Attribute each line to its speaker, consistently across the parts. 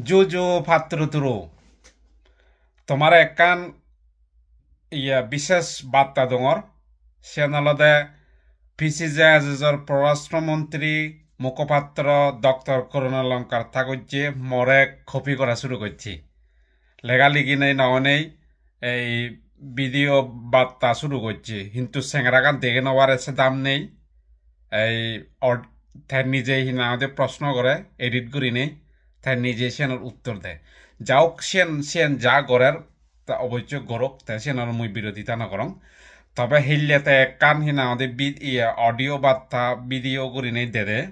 Speaker 1: জুজু ফাত্রুতুরু তোমার একখান বিশেষ বার্তা দঙর সেনালদে পিসিজে আজিজর পররাষ্ট্রমন্ত্রী মুখপাত্র ডক্টর করুণালঙ্কার থাকছে মরে কপি করা শুরু করছি লেগালিগি নেই ননেই এই ভিডিও বার্তা শুরু করছে কিন্তু সেংরাগান দেখে নেওয়ার এসে দাম নেই এই তাই নিজে হিনাদের প্রশ্ন করে এডিট করি নেই তাই নিজে সেনের উত্তর দেয় যাওক সেন যা করার তা অবশ্য গরক তাই সেনের মুই বিরোধিতা নকরং তবে হিল্লেতে কান হিনা আমাদের অডিও বার্তা ভিডিও করি নেই দে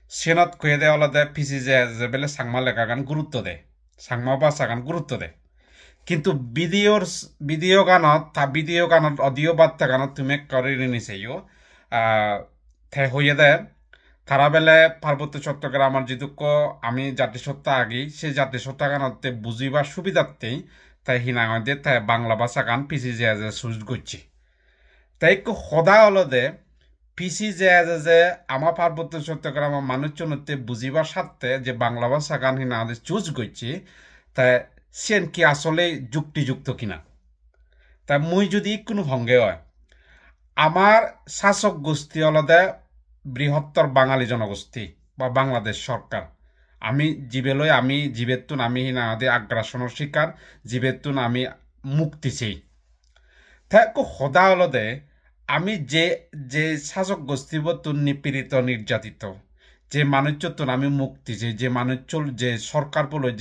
Speaker 1: সেনত কয়ে দেয় আলাদা পিসি যে বেলে সাংমা লেখা গান গুরুত্ব দেয় সাংমা বাসা গান গুরুত্ব দেয় কিন্তু ভিডিও গানত অডিও বার্তা গানত তুমি করে নিছেও তে হইয়ে দেয় তারা বেলে পার্বত্য চট্টগ্রামের যেটুক আমি জাতিসত্তা আগি সেই জাতিসত্তা গানতে বুঝিবার সুবিধার্থেই তাই হিনাঙদের তাই বাংলা ভাষা গান পিসি যে সুজ করছি তাই সদা অলদে পিসি যে আমার পার্বত্য চট্টগ্রামের মানুষজনতে বুঝিবার স্বার্থে যে বাংলা ভাষা গান হিনাদের চুজ করছি তাই সেন কি আসলে যুক্তিযুক্ত কিনা তাই মুই যদি কোনো ভঙ্গে হয় আমার শাসক গোষ্ঠী অলদে বৃহত্তর বাঙালি জনগোষ্ঠী বা বাংলাদেশ সরকার আমি জীবেতুন আমি হিনাদে আগ্রাসনের শিকার জীবেতুন আমি মুক্তি চাই তাই সদা অলদে আমি যে শাসক গোষ্ঠী বতুন নিপীড়িত নির্যাতিত যে মানুষজন আমি মুক্তি চাই যে মানুষ যে সরকার বলে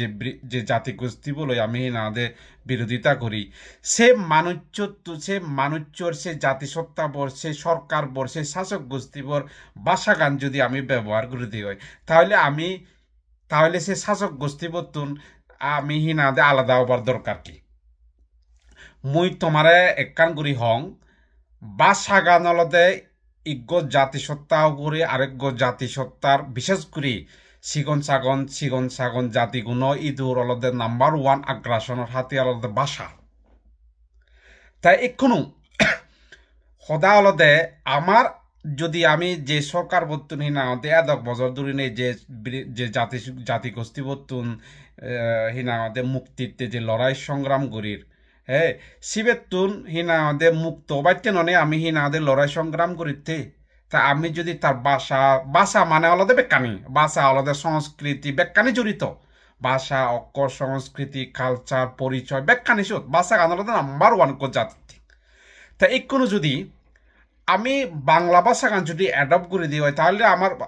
Speaker 1: যে জাতিগোষ্ঠী বলে আমি হিনাদে বিরোধিতা করি সে মানুষের সে জাতিসত্তা বর সে সরকার বর সে শাসক গোষ্ঠী বর ভাষা গান যদি আমি ব্যবহার করে দিই হয় তাহলে সে শাসক গোষ্ঠী বতুন আমি হিনাদে আলাদা হবার দরকার কি মুই তোমারে একখান করি হং ভাষা গান অলদে ইজ্ঞ জাতিসত্তা করে আরেক জাতিসত্তার বিশেষ করে সিগন সাগন জাতিগুণ ইদুর অলদে নাম্বার ওয়ান আগ্রাসনের হাতে অলদে ভাষা তাই এখনো সদা অলদে আমার যদি আমি যে সরকার বর্তুন হিনা এদক বছর ধরে নেই যে জাতিগোষ্ঠী বর্তুন হিনা মুক্তিতে যে লড়াই সংগ্রাম করির হ্যাঁ শিবেতুন হিনাদে মুক্ত বাইতে ননে আমি হিনাদে লড়াই সংগ্রাম করিতে তা আমি যদি তার ভাষা মানে আলাদা বেকানি ভাষা আলাদা সংস্কৃতি বেকানি জড়িত ভাষা অক্ষর সংস্কৃতি কালচার পরিচয় বেকানি সুত ভাষা গান আলাদা নাম্বার ওয়ান জাতি তা কোনো যদি আমি বাংলা ভাষা গান যদি অ্যাডপ্ট করে দিই হয় তাহলে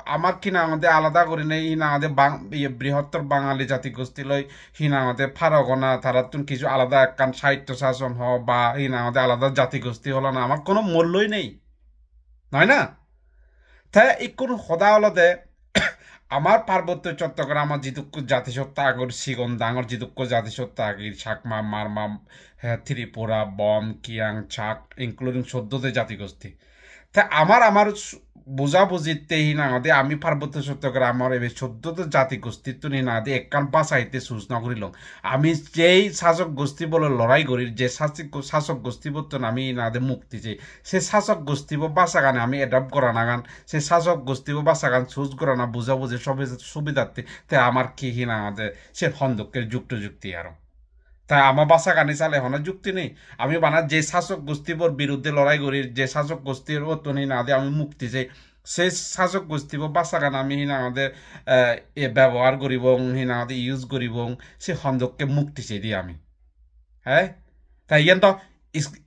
Speaker 1: আমার কিনা আমাদের আলাদা করে নেই হিনা আমাদের বৃহত্তর বাঙালি জাতিগোষ্ঠী লই হিনা আমাদের ফারগনা তারা তুমি কিছু আলাদা একখান সাহিত্য শাসন হ বা হিনা আমাদের আলাদা জাতিগোষ্ঠী হলো না আমার কোনো মূল্যই নেই নয় না তাই কোনো সদা আলাদা আমার পার্বত্য চট্টগ্রাম আমার যেটুকু জাতিসত্তা আগর সিগন ডাঙর যেটুকু জাতিসত্তা আগির শাকমা মারমা ত্রিপুরা বম কিয়াং চাক ইনক্লুডিং 14তে জাতিগোষ্ঠী তাই আমার বোঝাবুঝিতে হিনাদে আমি পার্বত্য চট্টগ্রাম আমার এবার 14তে জাতিগোষ্ঠীর হিনাদে একখান বাসাইতে সুচ নকরিল আমি যেই শাসক গোষ্ঠী বলে লড়াই করি যে শাসক গোষ্ঠী বর্তন আমি হিনাদে মুক্তি চাই সে শাসক গোষ্ঠী বাসা গানে আমি অ্যাডাপ্ট করা না গান সে শাসক গোষ্ঠী বাসা গান সুচ করা না বুঝাবুঝি সবই সুবিধার্থে তাই আমার কি হিনাদে সে খন্দকের যুক্তি আরো তাই আমার বাসা গানি চালে এখন যুক্তি নেই আমি বানা যে শাসক গোষ্ঠীর বিরুদ্ধে লড়াই করি যে শাসক গোষ্ঠীর অতনি না দিয়ে আমি মুক্তি চাই সেই শাসক গোষ্ঠী বাসা গান আমি হিনা আমাদের ব্যবহার করিব হিনা আমাদের ইউজ করিব সে খন্দককে মুক্তি চাই দিই আমি হ্যাঁ তাই ইয়ান তো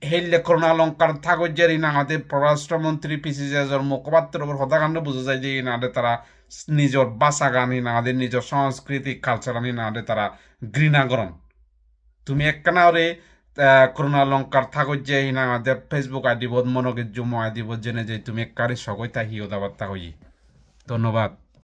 Speaker 1: হেললে করুণালঙ্কার থাকত যে হিনা আমাদের পররাষ্ট্রমন্ত্রী পিসিজের মুখপাত্র হতাকাণ্ড বোঝা যায় যে হিনাদের তারা নিজের বাসা গান হিনাদের নিজের সংস্কৃতি কালচার হিনাদের তারা ঘৃণা করেন তুমি একখানা ওরে করুণালঙ্কার থাকত যে হিনা আমাদের ফেসবুক আইডি বোধ মনোকে জমা দিব জেনে যে তুমি একবারে সকই তাই হিও দাবার তা হই ধন্যবাদ।